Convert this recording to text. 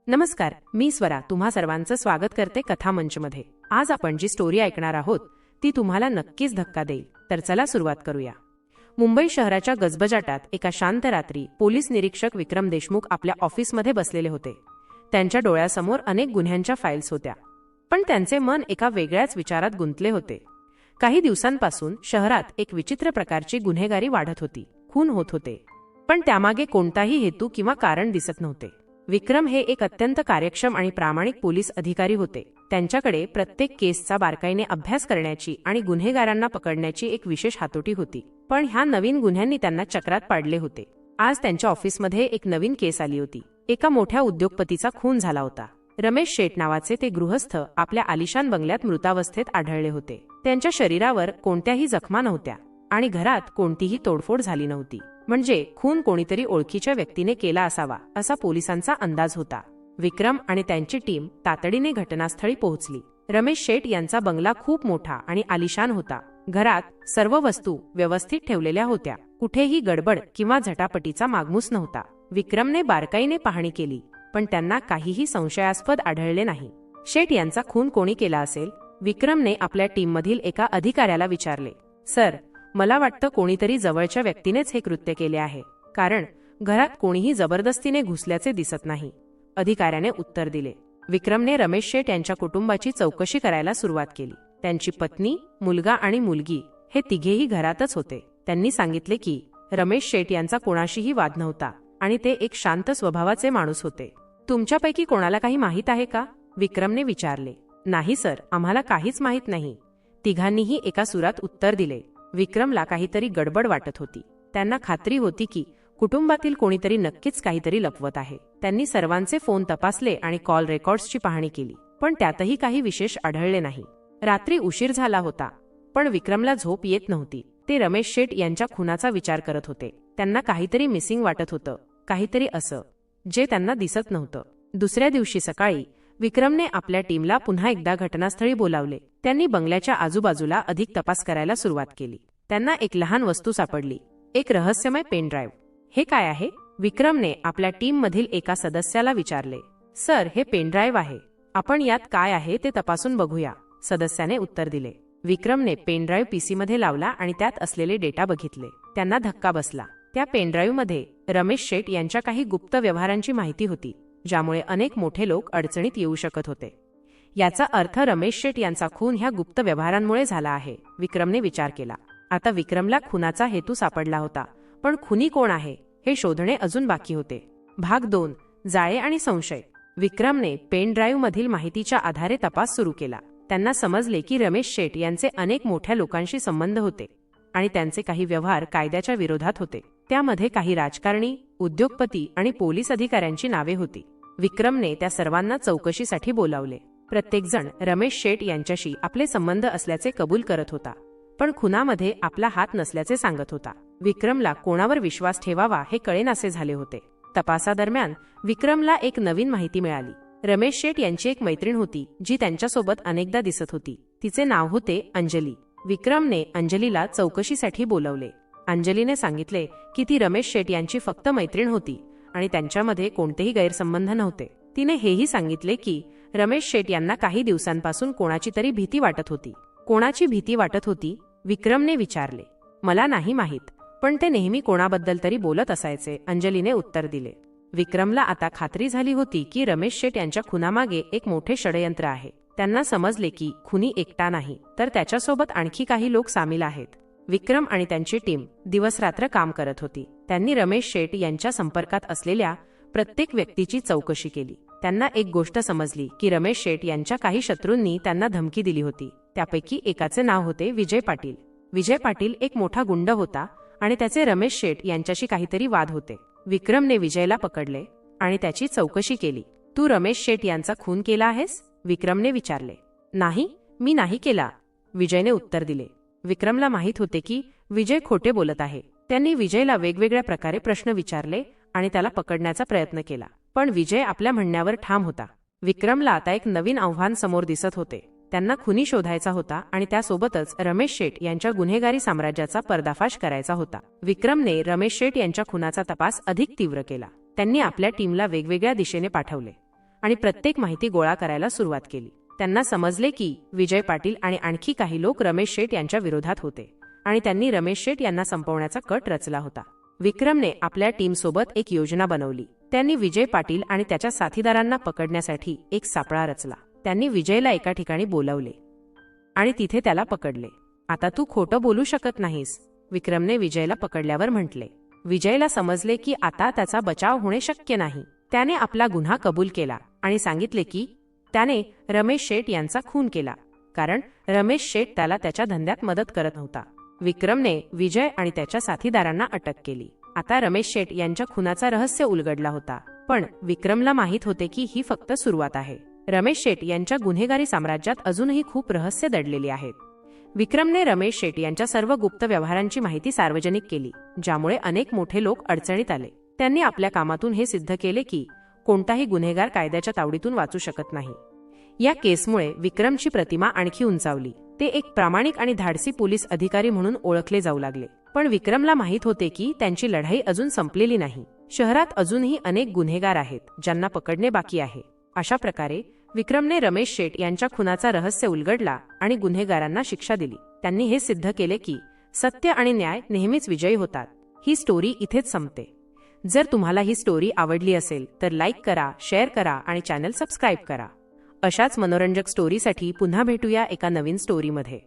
नमस्कार, मी स्वरा तुम्हा सर्वांचं स्वागत करते कथा मंचमध्ये। आज आपण जी स्टोरी ऐकणार आहोत ती तुम्हाला नक्कीच धक्का देईल। तर चला सुरुवात करूया। मुंबई शहराच्या गजबजाटात एका शांत रात्री पोलीस निरीक्षक विक्रम देशमुख आपल्या ऑफिसमध्ये बसलेले होते। त्यांच्या डोळ्यासमोर अनेक गुन्ह्यांच्या फाईल्स होत्या, पण त्यांचे मन एका वेगळ्याच विचारात गुंतले होते। काही दिवसांपासून शहरात एक विचित्र प्रकारची गुन्हेगारी वाढत होती, खून होत होते, पण त्यामागे कोणताही हेतू किंवा कारण दिसत नव्हते। विक्रम हे एक अत्यंत कार्यक्षम आणि प्रामाणिक पोलीस अधिकारी होते। त्यांच्याकडे प्रत्येक केसचा बारकाईने अभ्यास करण्याची आणि गुन्हेगारांना पकडण्याची एक विशेष हातोटी होती, पण ह्या नवीन गुन्ह्यांनी त्यांना चक्रात पाडले होते। आज त्यांच्या ऑफिसमध्ये एक नवीन केस आली होती। एका मोठ्या उद्योगपतीचा खून झाला होता। रमेश शेठ नावाचे ते गृहस्थ आपल्या आलिशान बंगल्यात मृतावस्थेत आढळले होते। त्यांच्या शरीरावर कोणत्याही जखमा नव्हत्या आणि घरात कोणतीही तोडफोड झाली नव्हती, म्हणजे खून कोणीतरी ओळखीच्या व्यक्तीने केला असावा असा पोलिसांचा अंदाज होता। विक्रम आणि त्यांची टीम तातडीने घटनास्थळी पोहोचली। रमेश शेठ यांचा बंगला खूप मोठा आणि आलिशान होता। घरात सर्व वस्तू व्यवस्थित ठेवलेल्या होत्या, कुठेही गडबड किंवा झटापटीचा मागमूस नव्हता। विक्रमने बारकाईने पाहणी केली, पण त्यांना काहीही संशयास्पद आढळले नाही। शेठ यांचा खून कोणी केला असेल? विक्रमने आपल्या टीममधील एका अधिकाऱ्याला विचारले। सर, मला वाटतं कोणीतरी जवळच्या व्यक्तीनेच हे कृत्य केले आहे, कारण घरात कोणीही जबरदस्तीने घुसल्याचे दिसत नाही, अधिकाऱ्याने उत्तर दिले। विक्रमने रमेश शेठ यांच्या कुटुंबाची चौकशी करायला सुरुवात केली। त्यांची पत्नी, मुलगा आणि मुलगी हे तिघेही घरातच होते। त्यांनी सांगितले की रमेश शेठ यांचा कोणाशीही वाद नव्हता आणि ते एक शांत स्वभावाचे माणूस होते। तुमच्यापैकी कोणाला काही माहीत आहे का? विक्रमने विचारले। नाही सर, आम्हाला काहीच माहीत नाही, तिघांनीही एका सुरात उत्तर दिले। विक्रमला काहीतरी गडबड वाटत होती। त्यांना खात्री होती की कुटुंबातील कोणीतरी नक्कीच काहीतरी लपवत आहे। त्यांनी सर्वांचे फोन तपासले आणि कॉल रेकॉर्ड्सची पाहणी केली, पण त्यातही काही विशेष आढळले नाही। रात्री उशीर झाला होता, पण विक्रमला झोप येत नव्हती। ते रमेश शेठ यांच्या खुनाचा विचार करत होते। त्यांना काहीतरी मिसिंग वाटत होतं, काहीतरी असं जे त्यांना दिसत नव्हतं। दुसऱ्या दिवशी सकाळी विक्रमने आपल्या टीमला पुन्हा एकदा घटनास्थळी बोलावले। त्यांनी बंगल्याच्या आजूबाजूला अधिक तपास करायला सुरुवात केली। त्यांना एक लहान वस्तू सापडली, एक रहस्यमय पेन ड्राईव्ह। हे काय आहे? विक्रमने आपल्या टीममधील एका सदस्याला विचारले। सर, हे पेन ड्राईव्ह आहे, आपण यात काय आहे ते तपासून बघूया, सदस्याने उत्तर दिले। विक्रमने पेन ड्राईव्ह पीसीमध्ये लावला आणि त्यात असलेले डेटा बघितले। त्यांना धक्का बसला। त्या पेन ड्राईव्हमध्ये रमेश शेठ यांच्या काही गुप्त व्यवहारांची माहिती होती, ज्यामुळे अनेक मोठे लोक अडचणीत येऊ शकत होते। याचा अर्थ रमेश शेठ यांचा खून ह्या गुप्त व्यवहारांमुळे झाला आहे, विक्रमने विचार केला। आता विक्रमला खुनाचा हेतू सापडला होता, पण खुनी कोण आहे हे शोधणे अजून बाकी होते। भाग 2, जाळे आणि संशय। विक्रमने पेन ड्राईव्ह मधील माहितीच्या आधारे तपास सुरू केला। त्यांना समजले की रमेश शेठ यांचे अनेक मोठ्या लोकांशी संबंध होते आणि त्यांचे काही व्यवहार कायद्याच्या विरोधात होते। त्यामध्ये काही राजकारणी, उद्योगपती आणि पोलीस अधिकाऱ्यांची नावे होती। विक्रमने त्या सर्वांना चौकशीसाठी बोलावले। प्रत्येक जण रमेश शेठ यांच्याशी आपले संबंध असल्याचे कबूल करत होता, पण खुनामध्ये आपला हात नसल्याचे सांगत होता। विक्रमला कोणावर विश्वास ठेवावा हे कळेनासे झाले होते। तपासादरम्यान विक्रमला एक नवीन माहिती मिळाली। रमेश शेठ यांची एक मैत्रीण होती जी त्यांच्यासोबत अनेकदा दिसत होती। तिचे नाव होते अंजली। विक्रमने अंजलीला चौकशीसाठी बोलवले। अंजलीने सांगितले की ती रमेश शेठ यांची फक्त मैत्रीण होती आणि त्यांच्यामध्ये कोणतेही गैरसंबंध नव्हते। तिने हेही सांगितले की रमेश शेठ यांना काही दिवसांपासून कोणाची तरी भीती वाटत होती। कोणाची भीती वाटत होती? विक्रमने विचारले। मला नाही माहीत, पण ते नेहमी कोणाबद्दल तरी बोलत असायचे, अंजलीने उत्तर दिले। विक्रमला आता खात्री झाली होती की रमेश शेठ यांच्या खुनामागे एक मोठे षडयंत्र आहे। त्यांना समजले की खुनी एकटा नाही, तर त्याच्यासोबत आणखी काही लोक सामील आहेत। विक्रम आणि त्यांची टीम दिवसरात्र काम करत होती। त्यांनी रमेश शेठ यांच्या संपर्कात असलेल्या प्रत्येक व्यक्तीची चौकशी केली। त्यांना एक गोष्ट समजली की रमेश शेठ यांच्या काही शत्रूंनी त्यांना धमकी दिली होती। त्यापैकी एकाचे नाव होते विजय पाटील। विजय पाटील एक मोठा गुंड होता आणि त्याचे रमेश शेठ यांच्याशी काहीतरी वाद होते। विक्रमने विजयला पकडले आणि त्याची चौकशी केली। तू रमेश शेठ यांचा खून केला आहेस? विक्रमने विचारले। नाही, मी नाही केला, विजयने उत्तर दिले। विक्रमला माहित होते की विजय खोटे बोलत आहे। त्यांनी विजयला वेगवेगळ्या प्रकारे प्रश्न विचारले आणि त्याला पकडण्याचा प्रयत्न केला, पण विजय आपल्या म्हणण्यावर ठाम होता। विक्रमला आता एक नवीन आव्हान समोर दिसत होते। त्यांना खुनी शोधायचा होता आणि त्यासोबतच रमेश शेठ यांच्या गुन्हेगारी साम्राज्याचा पर्दाफाश करायचा होता। विक्रमने रमेश शेठ यांच्या खुनाचा तपास अधिक तीव्र केला। त्यांनी आपल्या टीमला वेगवेगळ्या दिशेने पाठवले। आणि प्रत्येक माहिती गोळा करायला सुरुवात केली. त्यांना समजले की विजय पाटील आणि आणखी काही लोक रमेश शेठ यांच्या विरोधात होते आणि त्यांनी रमेश शेठ यांना संपवण्याचा कट रचला होता. विक्रमने आपल्या टीमसोबत एक योजना बनवली. त्यांनी विजय पाटील आणि त्याच्या साथीदारांना पकडण्यासाठी एक सापळा रचला. त्यांनी विजयला एका ठिकाणी बोलावले आणि तिथे त्याला पकडले. आता तू खोटं बोलू शकत नाहीस, विक्रमने विजयला पकडल्यावर म्हटले. विजयला समजले की आता त्याचा बचाव होणे शक्य नाही. त्याने आपला गुन्हा कबूल केला आणि सांगितले की त्याने रमेश शेठ यांचा खून केला, कारण रमेश शेठ त्याला त्याच्या धंद्यात मदत करत नव्हता. विक्रमने विजय आणि त्याच्या साथीदारांना अटक केली. आता रमेश शेठ यांच्या खुनाचा रहस्य उलगडला होता. पण विक्रमला माहीत होते की ही फक्त सुरुवात आहे. रमेश शेठ यांच्या गुन्हेगारी साम्राज्यात अजूनही खूप रहस्य दडलेली आहेत. विक्रमने रमेश शेठ यांच्या सर्व गुप्त व्यवहारांची माहिती सार्वजनिक केली, ज्यामुळे अनेक मोठे लोक अडचणीत आले. त्यांनी आपल्या कामातून हे सिद्ध केले की कोणताही गुन्हेगार कायद्याच्या तावडीतून वाचू शकत नाही. या केसमुळे विक्रमची प्रतिमा आणखी उंचावली. ते एक प्रामाणिक आणि धाडसी पोलीस अधिकारी म्हणून ओळखले जाऊ लागले. पण विक्रमला माहीत होते की त्यांची लढाई अजून संपलेली नाही. शहरात अजूनही अनेक गुन्हेगार आहेत ज्यांना पकडणे बाकी आहे. अशा प्रकारे विक्रमने रमेश शेठ यांच्या खुनाचा रहस्य उलगडला आणि गुन्हेगारांना शिक्षा दिली. त्यांनी हे सिद्ध केले की सत्य आणि न्याय नेहमीच विजयी होतात. ही स्टोरी इथेच संपते. जर तुम्हाला ही स्टोरी आवडली असेल तर लाईक करा, शेअर करा आणि चॅनल सबस्क्राईब करा. अशाच मनोरंजक स्टोरीसाठी पुन्हा भेटूया एका नवीन स्टोरीमध्ये.